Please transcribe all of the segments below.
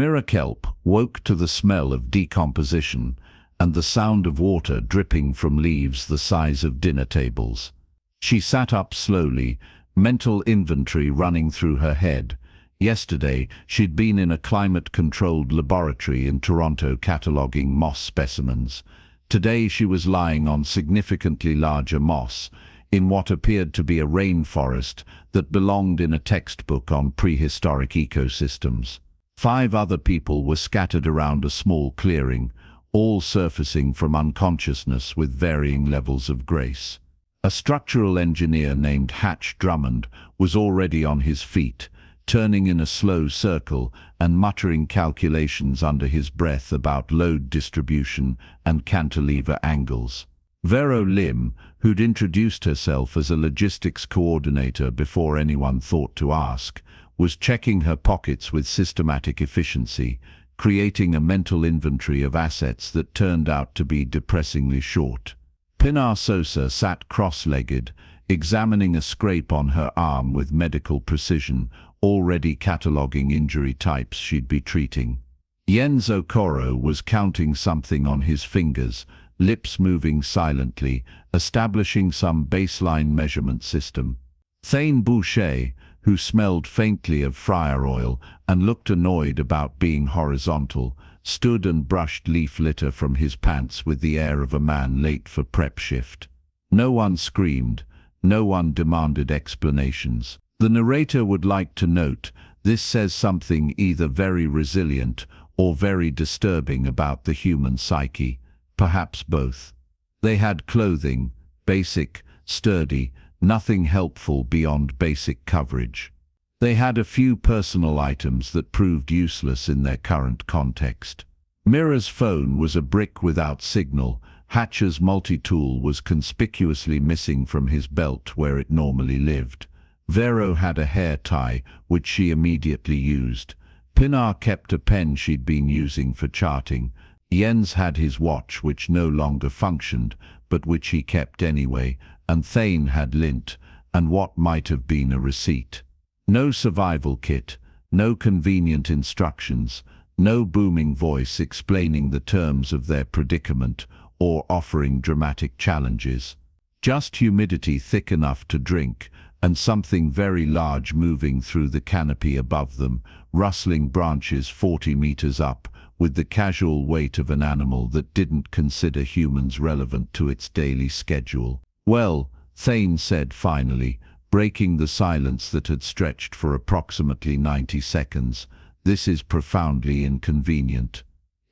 Mirror kelp woke to the smell of decomposition and the sound of water dripping from leaves the size of dinner tables. She sat up slowly, mental inventory running through her head. Yesterday, she'd been in a climate-controlled laboratory in Toronto cataloging moss specimens. Today she was lying on significantly larger moss, in what appeared to be a rainforest that belonged in a textbook on prehistoric ecosystems. 5 other people were scattered around a small clearing, all surfacing from unconsciousness with varying levels of grace. A structural engineer named Hatch Drummond was already on his feet, turning in a slow circle and muttering calculations under his breath about load distribution and cantilever angles. Vero Lim, who'd introduced herself as a logistics coordinator before anyone thought to ask, was checking her pockets with systematic efficiency, creating a mental inventory of assets that turned out to be depressingly short. Pinar Sosa sat cross-legged, examining a scrape on her arm with medical precision, already cataloguing injury types she'd be treating. Jens Okoro was counting something on his fingers, lips moving silently, establishing some baseline measurement system. Thane Boucher, who smelled faintly of fryer oil and looked annoyed about being horizontal, stood and brushed leaf litter from his pants with the air of a man late for prep shift. No one screamed, no one demanded explanations. The narrator would like to note, this says something either very resilient or very disturbing about the human psyche, perhaps both. They had clothing, basic, sturdy, nothing helpful beyond basic coverage. They had a few personal items that proved useless in their current context. Mira's phone was a brick without signal. Hatch's multi-tool was conspicuously missing from his belt where it normally lived. Vero had a hair tie, which she immediately used. Pinar kept a pen she'd been using for charting. Jens had his watch, which no longer functioned, but which he kept anyway, and Thane had lint, and what might have been a receipt. No survival kit, no convenient instructions, no booming voice explaining the terms of their predicament or offering dramatic challenges. Just humidity thick enough to drink, and something very large moving through the canopy above them, rustling branches 40 meters up, with the casual weight of an animal that didn't consider humans relevant to its daily schedule. "Well," Thane said finally, breaking the silence that had stretched for approximately 90 seconds, "this is profoundly inconvenient."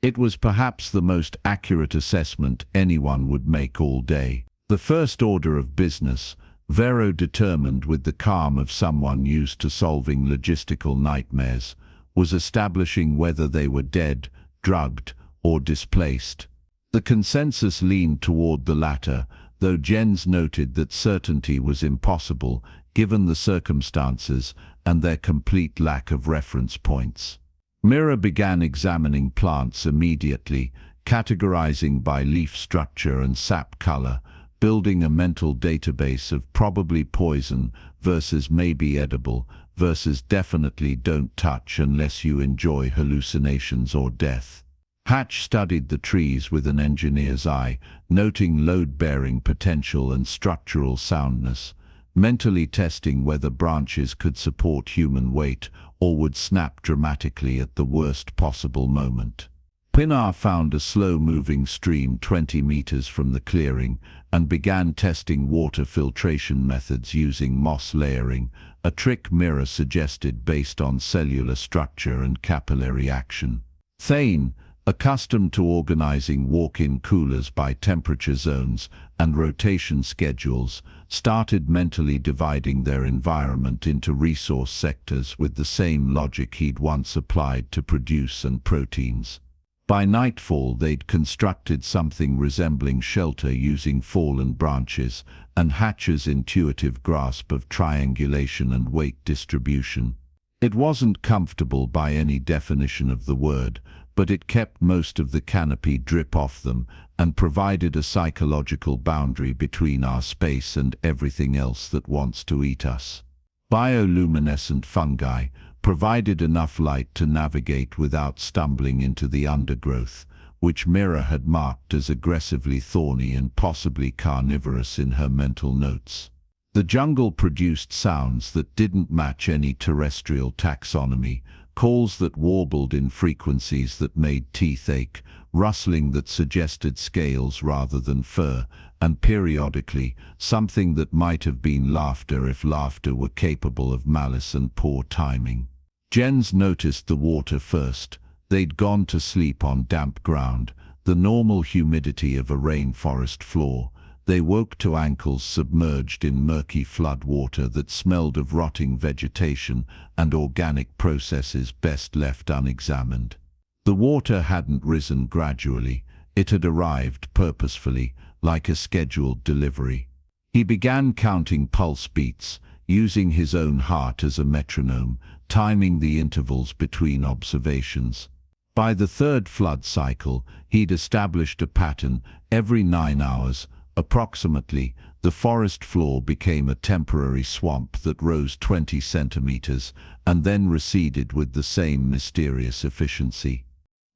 It was perhaps the most accurate assessment anyone would make all day. The first order of business, Vero determined with the calm of someone used to solving logistical nightmares, was establishing whether they were dead, drugged, or displaced. The consensus leaned toward the latter, though Jens noted that certainty was impossible given the circumstances and their complete lack of reference points. Mira began examining plants immediately, categorizing by leaf structure and sap color, building a mental database of probably poison versus maybe edible versus definitely don't touch unless you enjoy hallucinations or death. Hatch studied the trees with an engineer's eye, noting load-bearing potential and structural soundness, mentally testing whether branches could support human weight or would snap dramatically at the worst possible moment. Pinar found a slow-moving stream 20 meters from the clearing and began testing water filtration methods using moss layering, a trick Mira suggested based on cellular structure and capillary action. Thane, accustomed to organizing walk-in coolers by temperature zones and rotation schedules, started mentally dividing their environment into resource sectors with the same logic he'd once applied to produce and proteins. By nightfall, they'd constructed something resembling shelter using fallen branches and Hatch's intuitive grasp of triangulation and weight distribution. It wasn't comfortable by any definition of the word, but it kept most of the canopy drip off them and provided a psychological boundary between our space and everything else that wants to eat us. Bioluminescent fungi, provided enough light to navigate without stumbling into the undergrowth, which Mira had marked as aggressively thorny and possibly carnivorous in her mental notes. The jungle produced sounds that didn't match any terrestrial taxonomy, calls that warbled in frequencies that made teeth ache, rustling that suggested scales rather than fur, and periodically, something that might have been laughter if laughter were capable of malice and poor timing. Jens noticed the water first. They'd gone to sleep on damp ground, the normal humidity of a rainforest floor. They woke to ankles submerged in murky flood water that smelled of rotting vegetation and organic processes best left unexamined. The water hadn't risen gradually, it had arrived purposefully, like a scheduled delivery. He began counting pulse beats, using his own heart as a metronome, timing the intervals between observations. By the third flood cycle, he'd established a pattern. Every 9 hours, approximately, the forest floor became a temporary swamp that rose 20 centimeters and then receded with the same mysterious efficiency.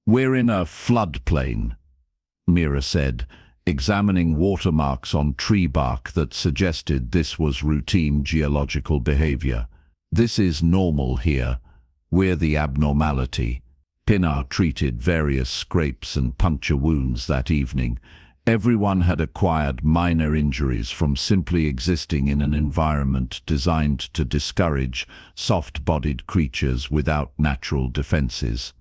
"We're in a floodplain," Mira said, examining watermarks on tree bark that suggested this was routine geological behavior. "This is normal here. We're the abnormality." Pinar treated various scrapes and puncture wounds that evening. Everyone had acquired minor injuries from simply existing in an environment designed to discourage soft-bodied creatures without natural defenses.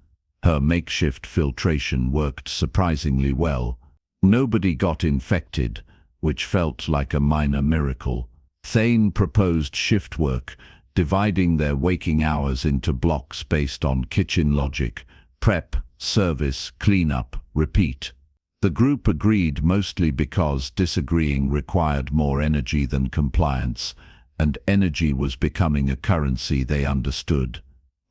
Her makeshift filtration worked surprisingly well. Nobody got infected, which felt like a minor miracle. Thane proposed shift work, dividing their waking hours into blocks based on kitchen logic: prep, service, cleanup, repeat. The group agreed mostly because disagreeing required more energy than compliance, and energy was becoming a currency they understood.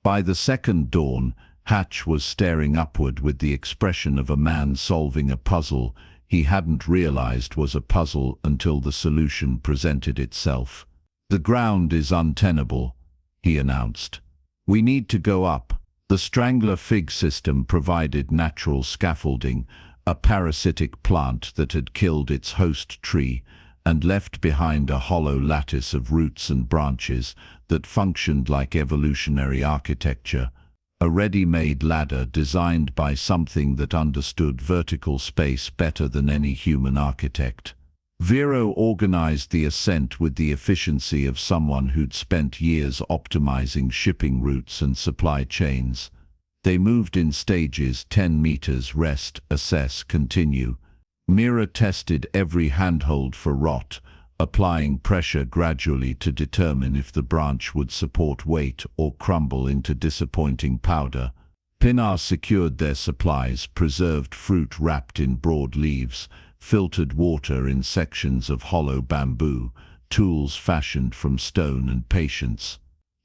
By the second dawn, Hatch was staring upward with the expression of a man solving a puzzle he hadn't realized was a puzzle until the solution presented itself. "The ground is untenable," he announced. "We need to go up." The strangler fig system provided natural scaffolding, a parasitic plant that had killed its host tree and left behind a hollow lattice of roots and branches that functioned like evolutionary architecture, a ready-made ladder designed by something that understood vertical space better than any human architect. Vero organized the ascent with the efficiency of someone who'd spent years optimizing shipping routes and supply chains. They moved in stages: 10 meters, rest, assess, continue. Mira tested every handhold for rot, applying pressure gradually to determine if the branch would support weight or crumble into disappointing powder. Pinar secured their supplies: preserved fruit wrapped in broad leaves, filtered water in sections of hollow bamboo, tools fashioned from stone, and patience.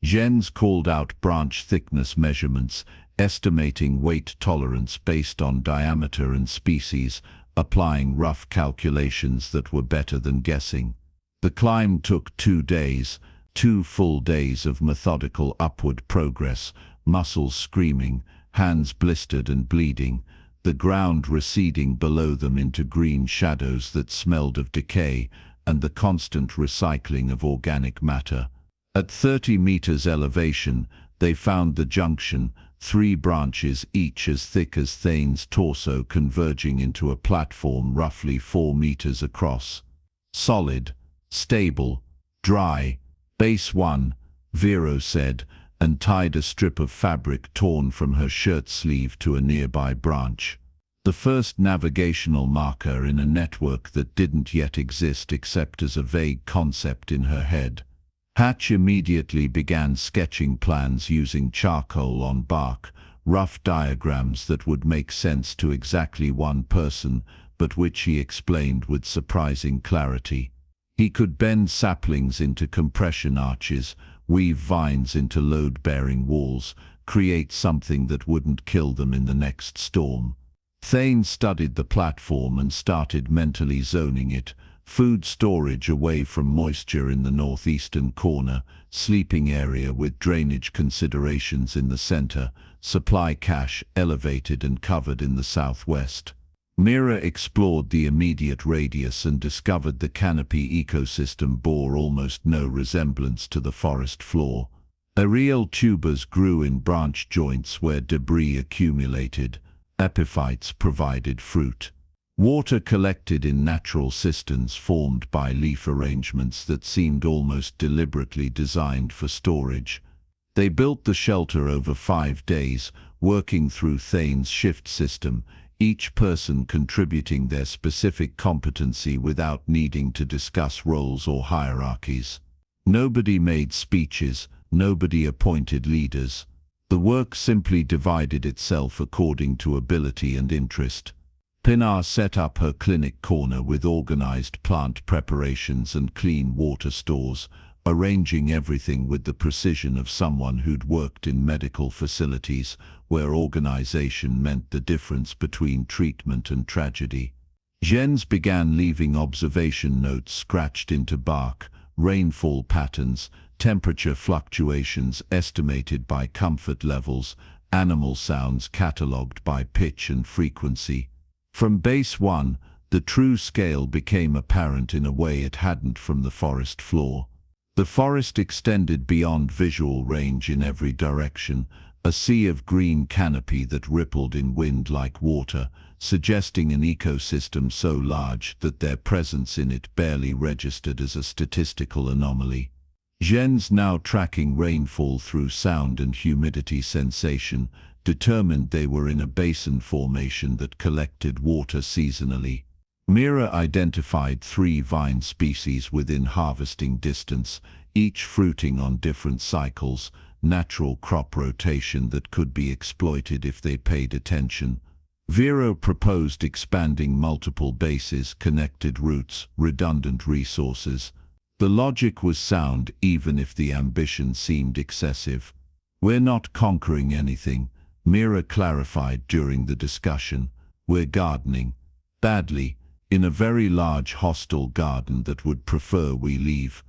Jens called out branch thickness measurements, estimating weight tolerance based on diameter and species, applying rough calculations that were better than guessing. The climb took 2 days, 2 full days of methodical upward progress, muscles screaming, hands blistered and bleeding, the ground receding below them into green shadows that smelled of decay and the constant recycling of organic matter. At 30 meters elevation, they found the junction, 3 branches each as thick as Thane's torso converging into a platform roughly 4 meters across. "Solid, stable, dry, base 1, Vero said, and tied a strip of fabric torn from her shirt sleeve to a nearby branch. The first navigational marker in a network that didn't yet exist except as a vague concept in her head. Hatch immediately began sketching plans using charcoal on bark, rough diagrams that would make sense to exactly one person, but which he explained with surprising clarity. He could bend saplings into compression arches, weave vines into load-bearing walls, create something that wouldn't kill them in the next storm. Thane studied the platform and started mentally zoning it, food storage away from moisture in the northeastern corner, sleeping area with drainage considerations in the center, supply cache elevated and covered in the southwest. Mira explored the immediate radius and discovered the Canopy ecosystem bore almost no resemblance to the forest floor. Aerial tubers grew in branch joints where debris accumulated. Epiphytes provided fruit. Water collected in natural cisterns formed by leaf arrangements that seemed almost deliberately designed for storage. They built the shelter over 5 days, working through Thane's shift system, each person contributing their specific competency without needing to discuss roles or hierarchies. Nobody made speeches, nobody appointed leaders. The work simply divided itself according to ability and interest. Pinar set up her clinic corner with organized plant preparations and clean water stores, arranging everything with the precision of someone who'd worked in medical facilities, where organization meant the difference between treatment and tragedy. Jens began leaving observation notes scratched into bark, rainfall patterns, temperature fluctuations estimated by comfort levels, animal sounds catalogued by pitch and frequency. From base 1, the true scale became apparent in a way it hadn't from the forest floor. The forest extended beyond visual range in every direction, a sea of green canopy that rippled in wind like water, suggesting an ecosystem so large that their presence in it barely registered as a statistical anomaly. Jens, now tracking rainfall through sound and humidity sensation, determined they were in a basin formation that collected water seasonally. Mira identified 3 vine species within harvesting distance, each fruiting on different cycles, natural crop rotation that could be exploited if they paid attention. Vero proposed expanding multiple bases, connected routes, redundant resources. The logic was sound even if the ambition seemed excessive. "We're not conquering anything," Mira clarified during the discussion. "We're gardening. Badly, in a very large hostile garden that would prefer we leave."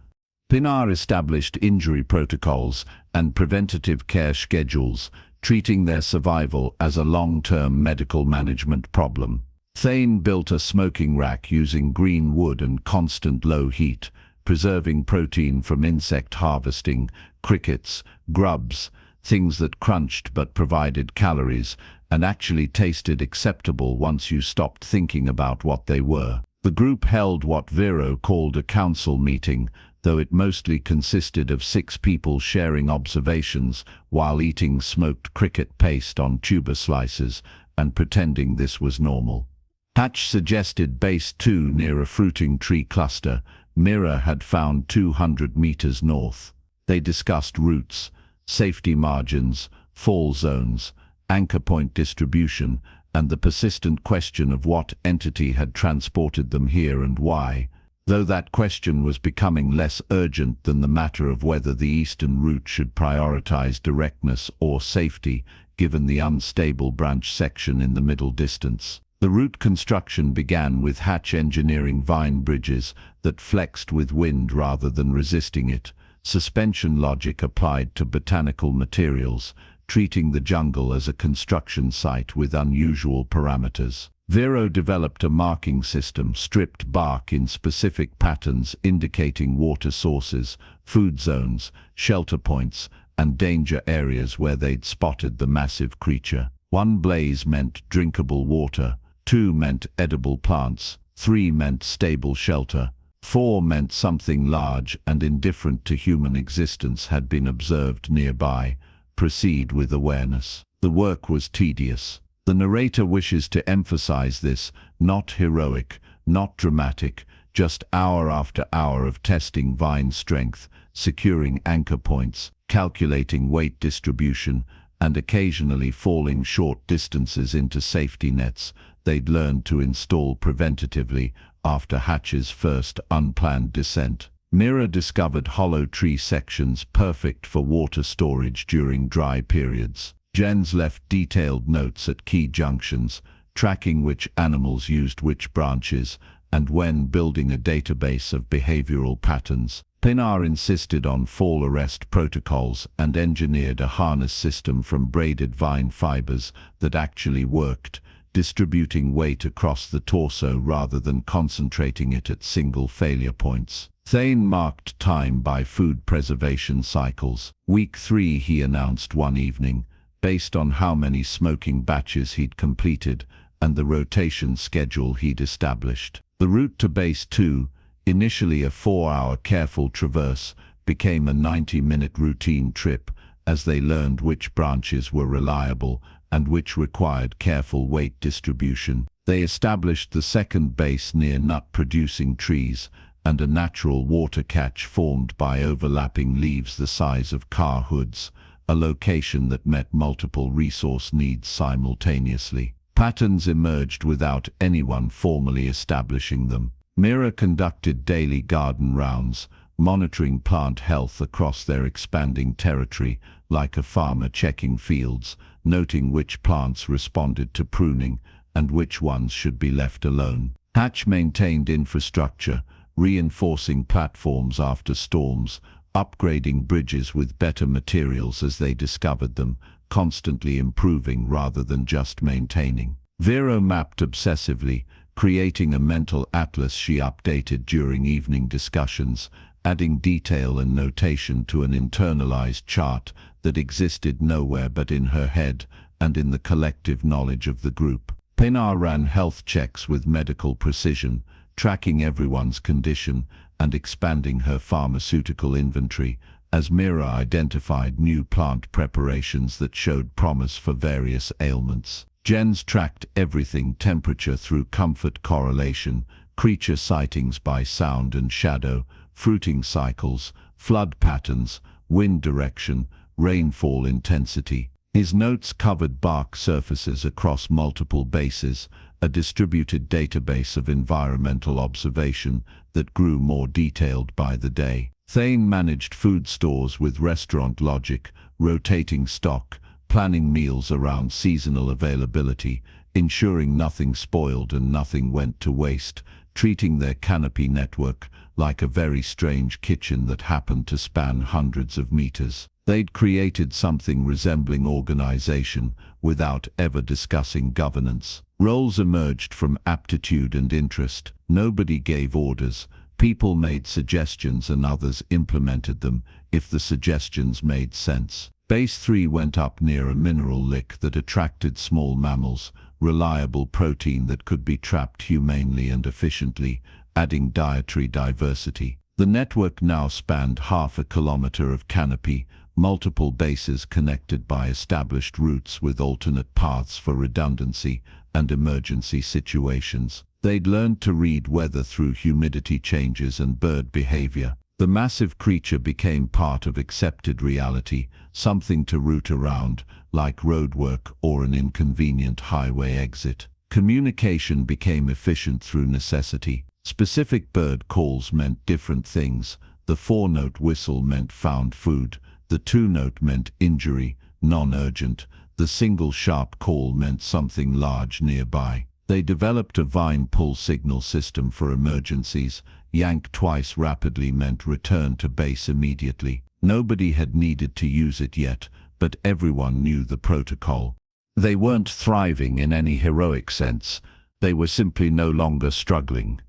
Pinar established injury protocols and preventative care schedules, treating their survival as a long-term medical management problem. Thane built a smoking rack using green wood and constant low heat, preserving protein from insect harvesting, crickets, grubs, things that crunched but provided calories and actually tasted acceptable once you stopped thinking about what they were. The group held what Vero called a council meeting, though it mostly consisted of 6 people sharing observations while eating smoked cricket paste on tuber slices and pretending this was normal. Hatch suggested base 2 near a fruiting tree cluster. Mira had found 200 meters north. They discussed routes, safety margins, fall zones, anchor point distribution, and the persistent question of what entity had transported them here and why, though that question was becoming less urgent than the matter of whether the eastern route should prioritize directness or safety, given the unstable branch section in the middle distance. The route construction began with Hatch engineering vine bridges that flexed with wind rather than resisting it, suspension logic applied to botanical materials, treating the jungle as a construction site with unusual parameters. Vero developed a marking system, stripped bark in specific patterns indicating water sources, food zones, shelter points, and danger areas where they'd spotted the massive creature. 1 blaze meant drinkable water, 2 meant edible plants, 3 meant stable shelter, 4 meant something large and indifferent to human existence had been observed nearby. Proceed with awareness. The work was tedious. The narrator wishes to emphasize this, not heroic, not dramatic, just hour after hour of testing vine strength, securing anchor points, calculating weight distribution, and occasionally falling short distances into safety nets they'd learned to install preventatively after Hatch's first unplanned descent. Mira discovered hollow tree sections perfect for water storage during dry periods. Jens left detailed notes at key junctions, tracking which animals used which branches, and when building a database of behavioral patterns, Pinar insisted on fall arrest protocols and engineered a harness system from braided vine fibers that actually worked, distributing weight across the torso rather than concentrating it at single failure points. Thane marked time by food preservation cycles. Week 3, he announced one evening, based on how many smoking batches he'd completed and the rotation schedule he'd established. The route to Base 2, initially a 4-hour careful traverse, became a 90-minute routine trip as they learned which branches were reliable and which required careful weight distribution. They established the second base near nut-producing trees and a natural water catch formed by overlapping leaves the size of car hoods, a location that met multiple resource needs simultaneously. Patterns emerged without anyone formally establishing them. Mira conducted daily garden rounds, monitoring plant health across their expanding territory, like a farmer checking fields, noting which plants responded to pruning and which ones should be left alone. Hatch maintained infrastructure, reinforcing platforms after storms, upgrading bridges with better materials as they discovered them, constantly improving rather than just maintaining. Vero mapped obsessively, creating a mental atlas she updated during evening discussions, adding detail and notation to an internalized chart that existed nowhere but in her head and in the collective knowledge of the group. Pinar ran health checks with medical precision, tracking everyone's condition and expanding her pharmaceutical inventory, as Mira identified new plant preparations that showed promise for various ailments. Jens tracked everything: temperature through comfort correlation, creature sightings by sound and shadow, fruiting cycles, flood patterns, wind direction, rainfall intensity. His notes covered bark surfaces across multiple bases, a distributed database of environmental observation that grew more detailed by the day. Thane managed food stores with restaurant logic, rotating stock, planning meals around seasonal availability, ensuring nothing spoiled and nothing went to waste, treating their Canopy network like a very strange kitchen that happened to span hundreds of meters. They'd created something resembling organization without ever discussing governance. Roles emerged from aptitude and interest. Nobody gave orders. People made suggestions and others implemented them if the suggestions made sense. Base 3 went up near a mineral lick that attracted small mammals, reliable protein that could be trapped humanely and efficiently, adding dietary diversity. The network now spanned half a kilometer of canopy, multiple bases connected by established routes with alternate paths for redundancy and emergency situations. They'd learned to read weather through humidity changes and bird behavior. The massive creature became part of accepted reality, something to root around, like roadwork or an inconvenient highway exit. Communication became efficient through necessity. Specific bird calls meant different things. The 4-note whistle meant found food. The 2-note meant injury, non-urgent. The single sharp call meant something large nearby. They developed a vine pull signal system for emergencies. Yank twice rapidly meant return to base immediately. Nobody had needed to use it yet, but everyone knew the protocol. They weren't thriving in any heroic sense. They were simply no longer struggling.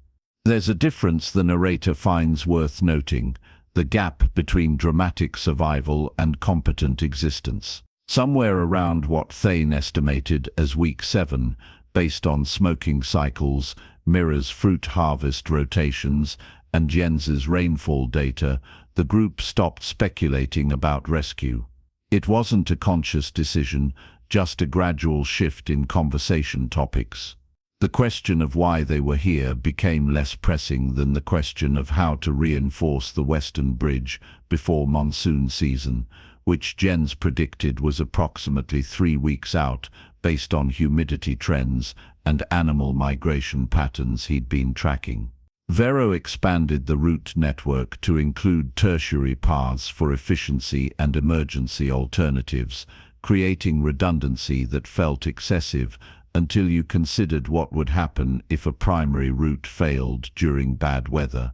There's a difference the narrator finds worth noting: the gap between dramatic survival and competent existence. Somewhere around what Thane estimated as week 7, based on smoking cycles, Mira's fruit harvest rotations, and Jens's rainfall data, the group stopped speculating about rescue. It wasn't a conscious decision, just a gradual shift in conversation topics. The question of why they were here became less pressing than the question of how to reinforce the Western Bridge before monsoon season, which Jens predicted was approximately 3 weeks out, based on humidity trends and animal migration patterns he'd been tracking. Vero expanded the route network to include tertiary paths for efficiency and emergency alternatives, creating redundancy that felt excessive until you considered what would happen if a primary route failed during bad weather.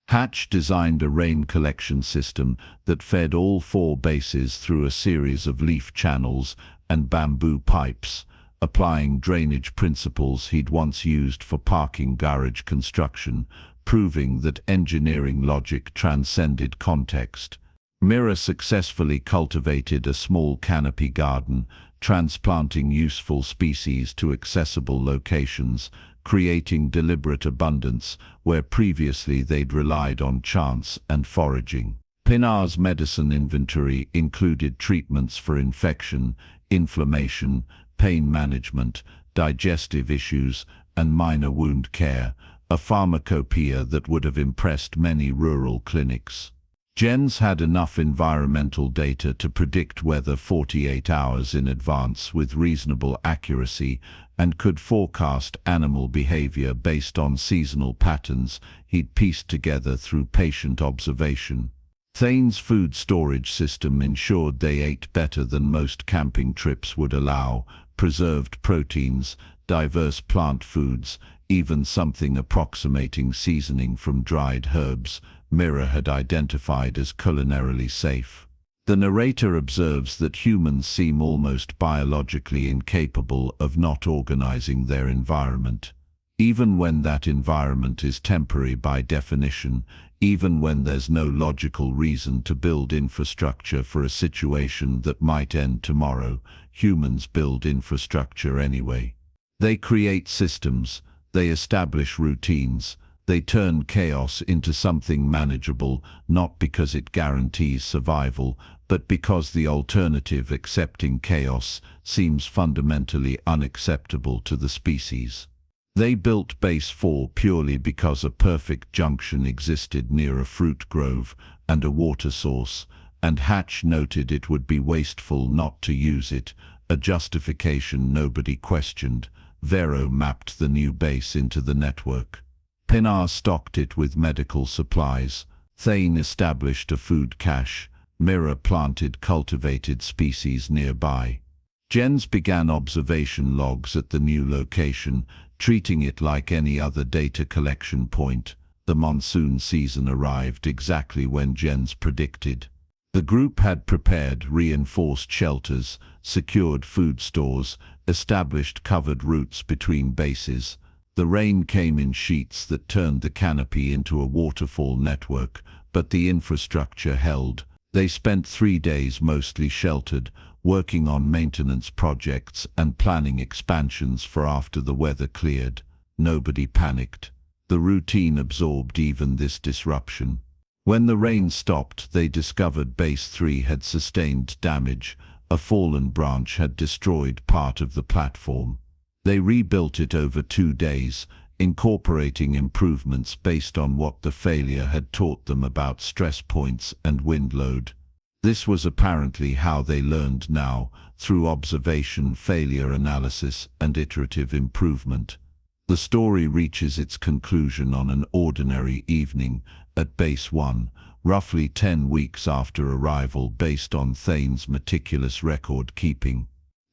Hatch designed a rain collection system that fed all 4 bases through a series of leaf channels and bamboo pipes, applying drainage principles he'd once used for parking garage construction, proving that engineering logic transcended context. Mira successfully cultivated a small canopy garden, transplanting useful species to accessible locations, creating deliberate abundance where previously they'd relied on chance and foraging. Pinar's medicine inventory included treatments for infection, inflammation, pain management, digestive issues, and minor wound care, a pharmacopoeia that would have impressed many rural clinics. Jens had enough environmental data to predict weather 48 hours in advance with reasonable accuracy and could forecast animal behavior based on seasonal patterns he'd pieced together through patient observation. Thane's food storage system ensured they ate better than most camping trips would allow, preserved proteins, diverse plant foods, even something approximating seasoning from dried herbs Mira had identified as culinarily safe. The narrator observes that humans seem almost biologically incapable of not organizing their environment. Even when that environment is temporary by definition, even when there's no logical reason to build infrastructure for a situation that might end tomorrow, humans build infrastructure anyway. They create systems, they establish routines, they turn chaos into something manageable, not because it guarantees survival, but because the alternative, accepting chaos, seems fundamentally unacceptable to the species. They built Base 4 purely because a perfect junction existed near a fruit grove and a water source, and Hatch noted it would be wasteful not to use it, a justification nobody questioned. Vero mapped the new base into the network. Pinar stocked it with medical supplies. Thane established a food cache. Mira planted cultivated species nearby. Jens began observation logs at the new location, treating it like any other data collection point. The monsoon season arrived exactly when Jens predicted. The group had prepared reinforced shelters, secured food stores, established covered routes between bases. The rain came in sheets that turned the canopy into a waterfall network, but the infrastructure held. They spent 3 days mostly sheltered, working on maintenance projects and planning expansions for after the weather cleared. Nobody panicked. The routine absorbed even this disruption. When the rain stopped, they discovered Base 3 had sustained damage. A fallen branch had destroyed part of the platform. They rebuilt it over 2 days, incorporating improvements based on what the failure had taught them about stress points and wind load. This was apparently how they learned now, through observation, failure analysis, and iterative improvement. The story reaches its conclusion on an ordinary evening at Base 1, roughly 10 weeks after arrival based on Thane's meticulous record-keeping.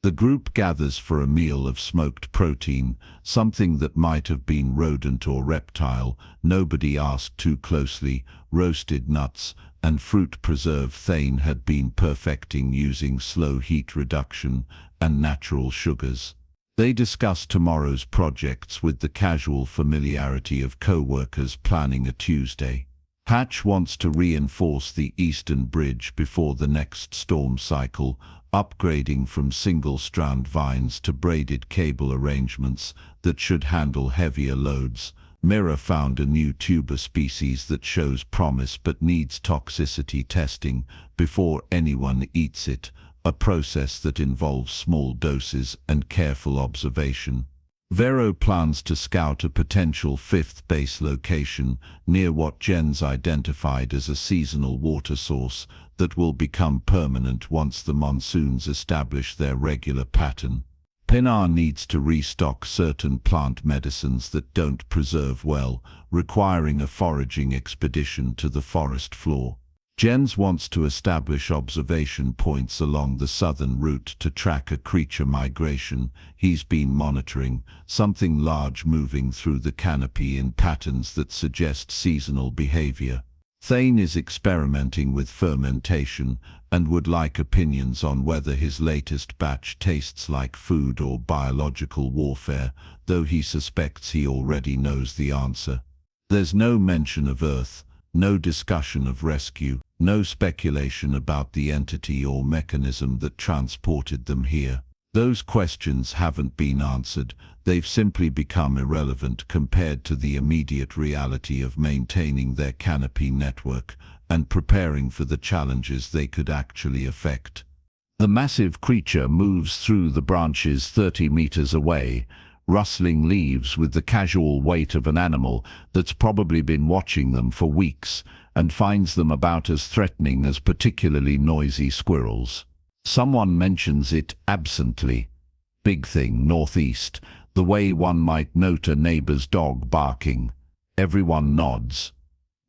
The group gathers for a meal of smoked protein, something that might have been rodent or reptile, nobody asked too closely, roasted nuts, and fruit preserve Thane had been perfecting using slow heat reduction and natural sugars. They discuss tomorrow's projects with the casual familiarity of co-workers planning a Tuesday. Hatch wants to reinforce the eastern bridge before the next storm cycle, upgrading from single-strand vines to braided cable arrangements that should handle heavier loads. Mira found a new tuber species that shows promise but needs toxicity testing before anyone eats it, a process that involves small doses and careful observation. Vero plans to scout a potential 5th base location near what Jens identified as a seasonal water source that will become permanent once the monsoons establish their regular pattern. Pinar needs to restock certain plant medicines that don't preserve well, requiring a foraging expedition to the forest floor. Jens wants to establish observation points along the southern route to track a creature migration he's been monitoring, something large moving through the canopy in patterns that suggest seasonal behavior. Thane is experimenting with fermentation and would like opinions on whether his latest batch tastes like food or biological warfare, though he suspects he already knows the answer. There's no mention of Earth, no discussion of rescue, no speculation about the entity or mechanism that transported them here. Those questions haven't been answered, they've simply become irrelevant compared to the immediate reality of maintaining their canopy network and preparing for the challenges they could actually affect. The massive creature moves through the branches 30 meters away, rustling leaves with the casual weight of an animal that's probably been watching them for weeks and finds them about as threatening as particularly noisy squirrels. Someone mentions it absently. Big thing, northeast, the way one might note a neighbor's dog barking. Everyone nods.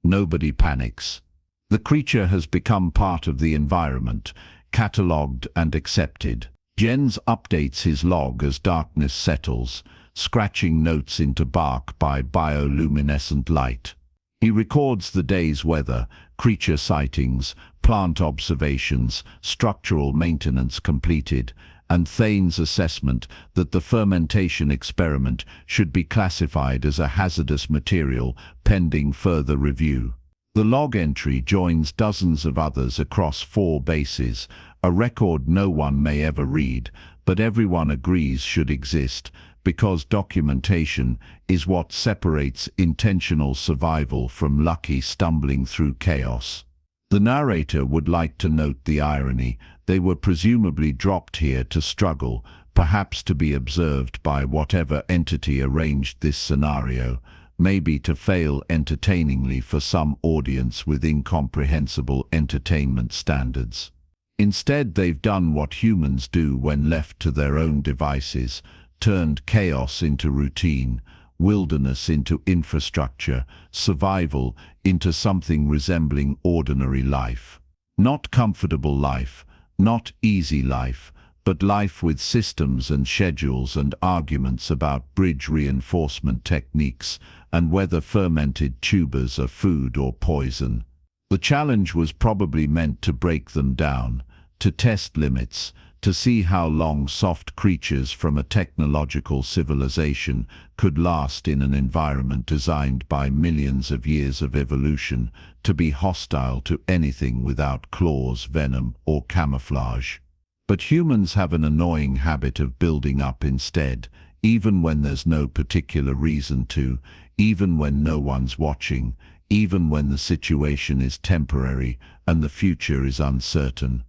Nobody panics. The creature has become part of the environment, catalogued and accepted. Jens updates his log as darkness settles, scratching notes into bark by bioluminescent light. He records the day's weather, creature sightings, plant observations, structural maintenance completed, and Thane's assessment that the fermentation experiment should be classified as a hazardous material pending further review. The log entry joins dozens of others across 4 bases, a record no one may ever read, but everyone agrees should exist, because documentation is what separates intentional survival from lucky stumbling through chaos. The narrator would like to note the irony. They were presumably dropped here to struggle, perhaps to be observed by whatever entity arranged this scenario, maybe to fail entertainingly for some audience with incomprehensible entertainment standards. Instead, they've done what humans do when left to their own devices, turned chaos into routine, wilderness into infrastructure, survival into something resembling ordinary life. Not comfortable life, not easy life, but life with systems and schedules and arguments about bridge reinforcement techniques and whether fermented tubers are food or poison. The challenge was probably meant to break them down, to test limits, to see how long soft creatures from a technological civilization could last in an environment designed by millions of years of evolution to be hostile to anything without claws, venom, or camouflage. But humans have an annoying habit of building up instead, even when there's no particular reason to, even when no one's watching, even when the situation is temporary and the future is uncertain.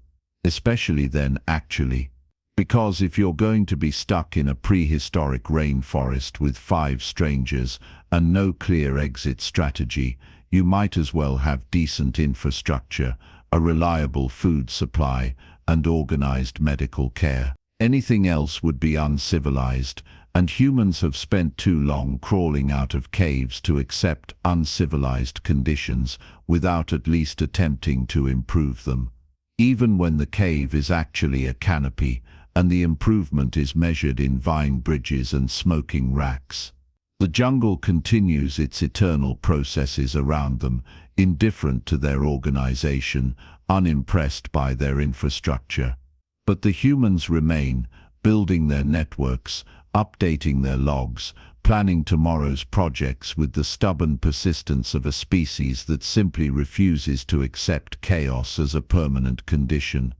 Especially then, actually. Because if you're going to be stuck in a prehistoric rainforest with 5 strangers and no clear exit strategy, you might as well have decent infrastructure, a reliable food supply, and organized medical care. Anything else would be uncivilized, and humans have spent too long crawling out of caves to accept uncivilized conditions without at least attempting to improve them. Even when the cave is actually a canopy, and the improvement is measured in vine bridges and smoking racks. The jungle continues its eternal processes around them, indifferent to their organization, unimpressed by their infrastructure. But the humans remain, building their networks, updating their logs, planning tomorrow's projects with the stubborn persistence of a species that simply refuses to accept chaos as a permanent condition.